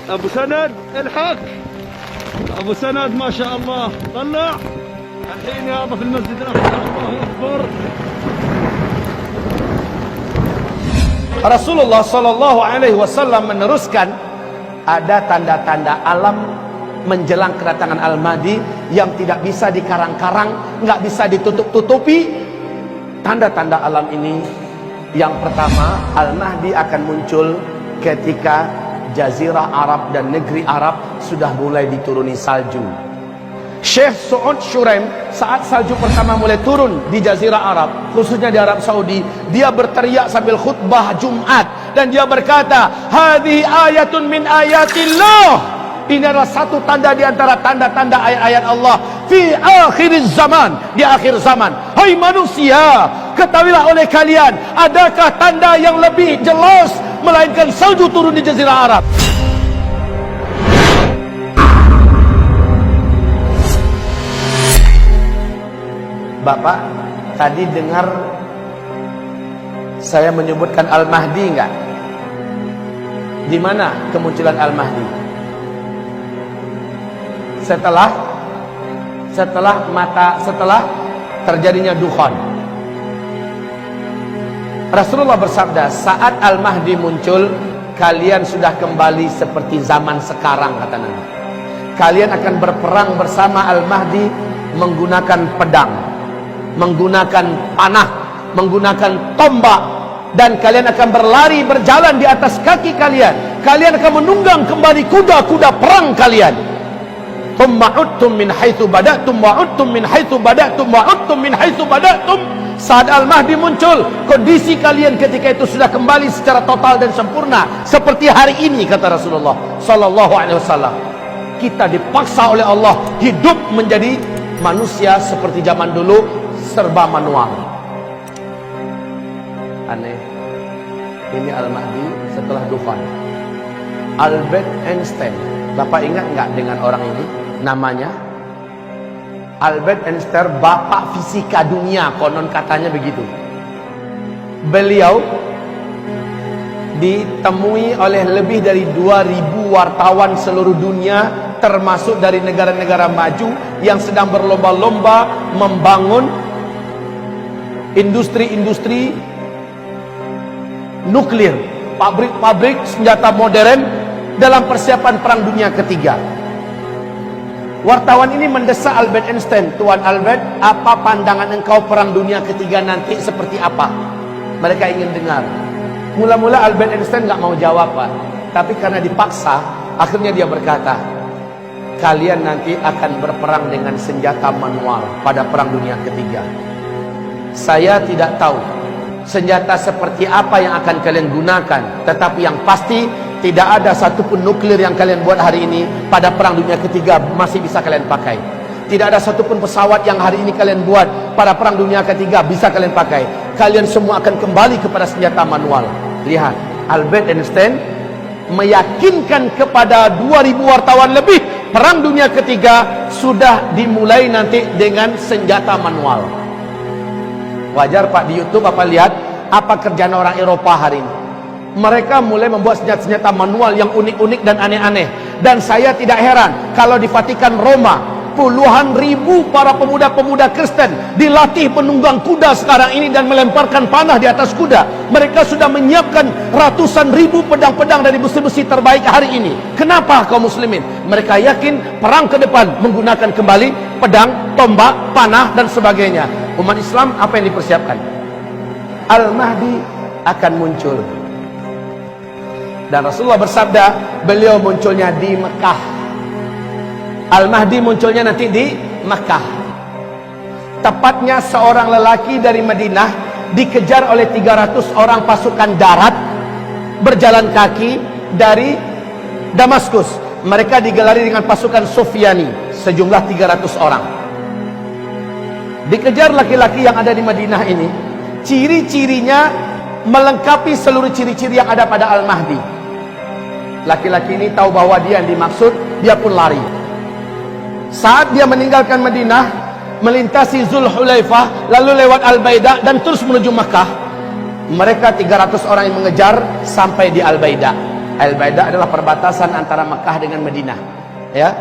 أبو سند الحق. أبو سند ما شاء الله طلع الحين يابا في المسجد الأقصى. الله أكبر. Rasulullah Shallallahu Alaihi Wasallam meneruskan, ada tanda-tanda alam menjelang kedatangan Al-Mahdi yang tidak bisa dikarang-karang, nggak bisa ditutup-tutupi. Tanda-tanda alam ini, yang pertama, Al-Mahdi akan muncul ketika Jazirah Arab dan negeri Arab sudah mulai dituruni salju. Syekh Su'ud Shuraim, saat salju pertama mulai turun di Jazirah Arab, khususnya di Arab Saudi, dia berteriak sambil khutbah Jumat dan dia berkata, "Hadhihi ayatun min ayatillah." Ini adalah satu tanda di antara tanda-tanda ayat-ayat Allah fi akhir zaman, di akhir zaman. Hai manusia, ketahuilah oleh kalian, adakah tanda yang lebih jelas melainkan salju turun di Jazirah Arab? Bapak tadi dengar saya menyebutkan Al-Mahdi enggak? Di mana kemunculan Al-Mahdi? Setelah terjadinya dukhan. Rasulullah bersabda, saat Al-Mahdi muncul, kalian sudah kembali seperti zaman sekarang, kata Nabi. Kalian akan berperang bersama Al-Mahdi menggunakan pedang, menggunakan panah, menggunakan tombak, dan kalian akan berlari berjalan di atas kaki kalian. Kalian akan menunggang kembali kuda-kuda perang kalian. Tumma'udtum min haitsu bada'tum wa'udtum min haitsu bada'tum wa'udtum min haitsu bada'tum. Saat Al-Mahdi muncul, kondisi kalian ketika itu sudah kembali secara total dan sempurna seperti hari ini, kata Rasulullah sallallahu alaihi wasallam. Kita dipaksa oleh Allah hidup menjadi manusia seperti zaman dulu, serba manual. Aneh. Ini Al-Mahdi setelah dukhan. Albert Einstein, Bapak ingat nggak dengan orang ini? Namanya Albert Einstein, bapak fisika dunia, konon katanya begitu. Beliau ditemui oleh lebih dari 2000 wartawan seluruh dunia, termasuk dari negara-negara maju yang sedang berlomba-lomba membangun industri-industri nuklir, pabrik-pabrik senjata modern dalam persiapan perang dunia ketiga. Wartawan ini mendesak Albert Einstein, Tuan Albert, apa pandangan engkau perang dunia ketiga nanti seperti apa? Mereka ingin dengar. Mula-mula Albert Einstein nggak mau jawab, Pak. Tapi karena dipaksa, akhirnya dia berkata, kalian nanti akan berperang dengan senjata manual pada perang dunia ketiga. Saya tidak tahu senjata seperti apa yang akan kalian gunakan, tetapi yang pasti tidak ada satupun nuklir yang kalian buat hari ini pada perang dunia ketiga masih bisa kalian pakai. Tidak ada satupun pesawat yang hari ini kalian buat pada perang dunia ketiga bisa kalian pakai. Kalian semua akan kembali kepada senjata manual. Lihat, Albert Einstein meyakinkan kepada 2000 wartawan lebih, perang dunia ketiga sudah dimulai nanti dengan senjata manual. Wajar Pak, di YouTube Bapak lihat apa kerjaan orang Eropa hari ini. Mereka mulai membuat senjata-senjata manual yang unik-unik dan aneh-aneh. Dan saya tidak heran kalau di Vatikan Roma, puluhan ribu para pemuda-pemuda Kristen dilatih penunggang kuda sekarang ini dan melemparkan panah di atas kuda. Mereka sudah menyiapkan ratusan ribu pedang-pedang dari besi-besi terbaik hari ini. Kenapa kaum muslimin? Mereka yakin perang ke depan menggunakan kembali pedang, tombak, panah dan sebagainya. Umat Islam apa yang dipersiapkan? Al-Mahdi akan muncul. Dan Rasulullah bersabda, beliau munculnya di Mekah. Al-Mahdi munculnya nanti di Mekah. Tepatnya seorang lelaki dari Madinah dikejar oleh 300 orang pasukan darat berjalan kaki dari Damaskus. Mereka digelari dengan pasukan Sufyani, sejumlah 300 orang. Dikejar laki-laki yang ada di Madinah ini. Ciri-cirinya melengkapi seluruh ciri-ciri yang ada pada Al-Mahdi. Laki-laki ini tahu bahwa dia yang dimaksud, dia pun lari. Saat dia meninggalkan Madinah, melintasi Zulhulaifah, lalu lewat Al-Baidah dan terus menuju Makkah, mereka 300 orang yang mengejar sampai di Al-Baidah. Al-Baidah adalah perbatasan antara Mekah dengan Madinah. Ya,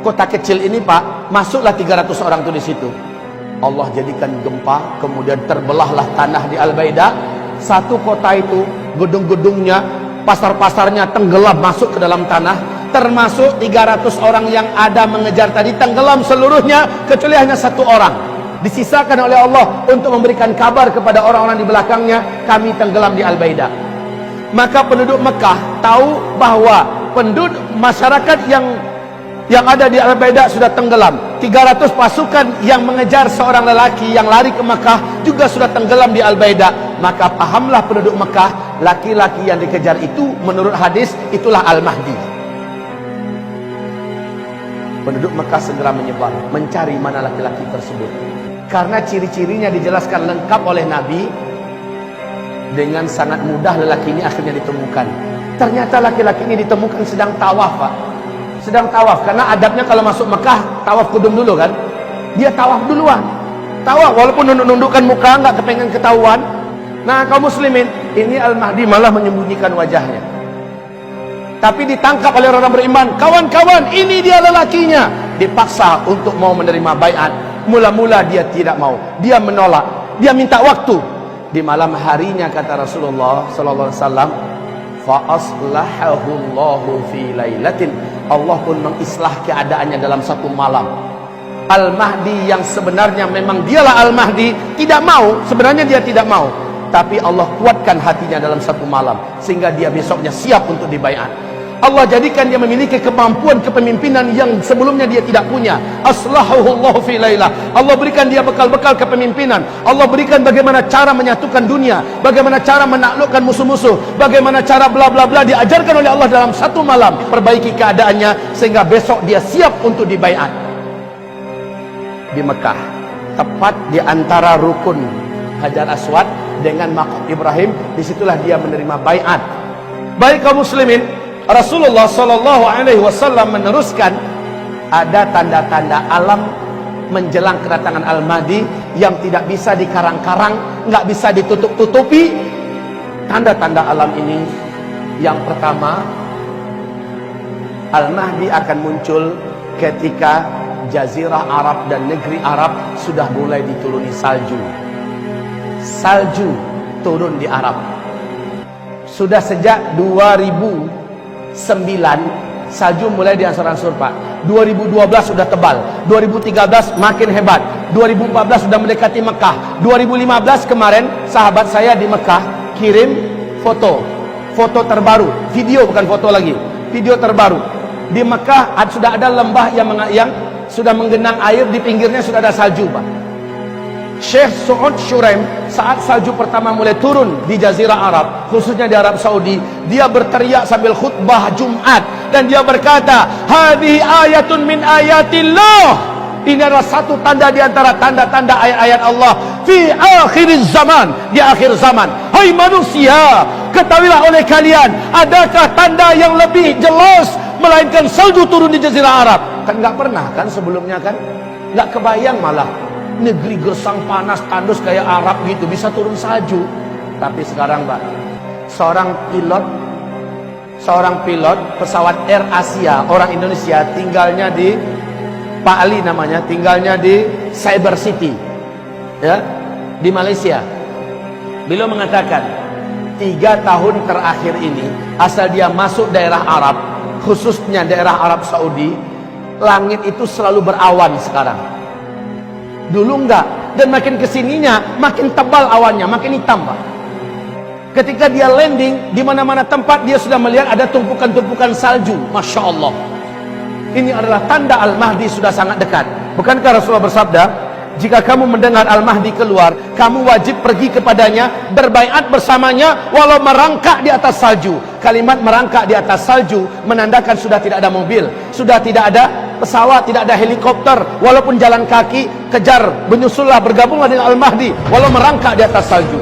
kota kecil ini Pak, masuklah 300 orang tuh di situ. Allah jadikan gempa, kemudian terbelahlah tanah di Al-Baidah. Satu kota itu, gedung-gedungnya, pasar-pasarnya tenggelam masuk ke dalam tanah. Termasuk 300 orang yang ada mengejar tadi tenggelam seluruhnya, kecuali hanya satu orang disisakan oleh Allah untuk memberikan kabar kepada orang-orang di belakangnya, kami tenggelam di Al-Baidah. Maka penduduk Mekah tahu bahwa penduduk masyarakat yang ada di Al-Baidah sudah tenggelam. 300 pasukan yang mengejar seorang lelaki yang lari ke Mekah juga sudah tenggelam di Al-Baidah. Maka pahamlah penduduk Mekah, laki-laki yang dikejar itu menurut hadis itulah Al-Mahdi. Penduduk Mekah segera menyebar mencari mana laki-laki tersebut. Karena ciri-cirinya dijelaskan lengkap oleh Nabi, dengan sangat mudah lelaki ini akhirnya ditemukan. Ternyata laki-laki ini ditemukan sedang tawaf, Pak. Sedang tawaf, karena adabnya kalau masuk Mekah tawaf kudum dulu kan. Dia tawaf duluan. Tawaf walaupun nunduk-nundukkan muka, nggak kepengen ketahuan. Nah, kaum muslimin, ini Al-Mahdi malah menyembunyikan wajahnya. Tapi ditangkap oleh orang beriman. Kawan-kawan, ini dia lelakinya. Dipaksa untuk mau menerima baiat. Mula-mula dia tidak mau. Dia menolak. Dia minta waktu. Di malam harinya kata Rasulullah sallallahu alaihi wasallam, fa aslahahu Allahu fi lailatin. Allah pun mengislah keadaannya dalam satu malam. Al-Mahdi yang sebenarnya memang dialah Al-Mahdi tidak mau, sebenarnya dia tidak mau. Tapi Allah kuatkan hatinya dalam satu malam sehingga dia besoknya siap untuk dibaiat. Allah jadikan dia memiliki kemampuan kepemimpinan yang sebelumnya dia tidak punya. Aslahahu Allah fi lailah. Allah berikan dia bekal-bekal kepemimpinan. Allah berikan bagaimana cara menyatukan dunia, bagaimana cara menaklukkan musuh-musuh, bagaimana cara bla bla bla, diajarkan oleh Allah dalam satu malam. Perbaiki keadaannya sehingga besok dia siap untuk dibaiat. Di Mekah, tepat di antara rukun Hajar Aswad dengan Maqam Ibrahim, disitulah dia menerima baiat. Baik kaum muslimin, Rasulullah sallallahu alaihi wasallam meneruskan, ada tanda-tanda alam menjelang kedatangan Al-Mahdi yang tidak bisa dikarang-karang, nggak bisa ditutup-tutupi. Tanda-tanda alam ini, yang pertama, Al-Mahdi akan muncul ketika Jazirah Arab dan negeri Arab sudah mulai dituruni salju. Salju turun di Arab. Sudah sejak 2009 salju mulai diansur-ansur, Pak. 2012 sudah tebal, 2013 makin hebat, 2014 sudah mendekati Mekah, 2015 kemarin sahabat saya di Mekah kirim foto terbaru, video bukan foto lagi, video terbaru. Di Mekah sudah ada lembah yang sudah menggenang air, di pinggirnya sudah ada salju, Pak. Syekh Su'ud Shuraim saat salju pertama mulai turun di Jazirah Arab, khususnya di Arab Saudi, dia berteriak sambil khutbah Jumat dan dia berkata, hadhihi ayatun min ayatillah. Ini adalah satu tanda di antara tanda-tanda ayat-ayat Allah fi akhir zaman, di akhir zaman. Hai manusia, ketahuilah oleh kalian, adakah tanda yang lebih jelas melainkan salju turun di Jazirah Arab? Kan nggak pernah kan sebelumnya kan? Nggak kebayang malah. Negeri gersang panas tandus kayak Arab gitu bisa turun salju. Tapi sekarang, Pak, seorang pilot pesawat Air Asia, orang Indonesia, tinggalnya di Pak Ali namanya, tinggalnya di Cyber City, ya, di Malaysia. Beliau mengatakan 3 tahun terakhir ini, asal dia masuk daerah Arab, khususnya daerah Arab Saudi, langit itu selalu berawan sekarang. Dulu enggak, dan makin kesininya makin tebal awannya, makin hitam, Pak. Ketika dia landing, di mana-mana tempat dia sudah melihat ada tumpukan-tumpukan salju. Masya Allah. Ini adalah tanda Al-Mahdi sudah sangat dekat. Bukankah Rasulullah bersabda, jika kamu mendengar Al-Mahdi keluar, kamu wajib pergi kepadanya, berbaiat bersamanya, walau merangkak di atas salju. Kalimat merangkak di atas salju menandakan sudah tidak ada mobil, sudah tidak ada pesawat, tidak ada helikopter, walaupun jalan kaki, kejar, menyusullah, bergabunglah dengan Al-Mahdi, walau merangkak di atas salju.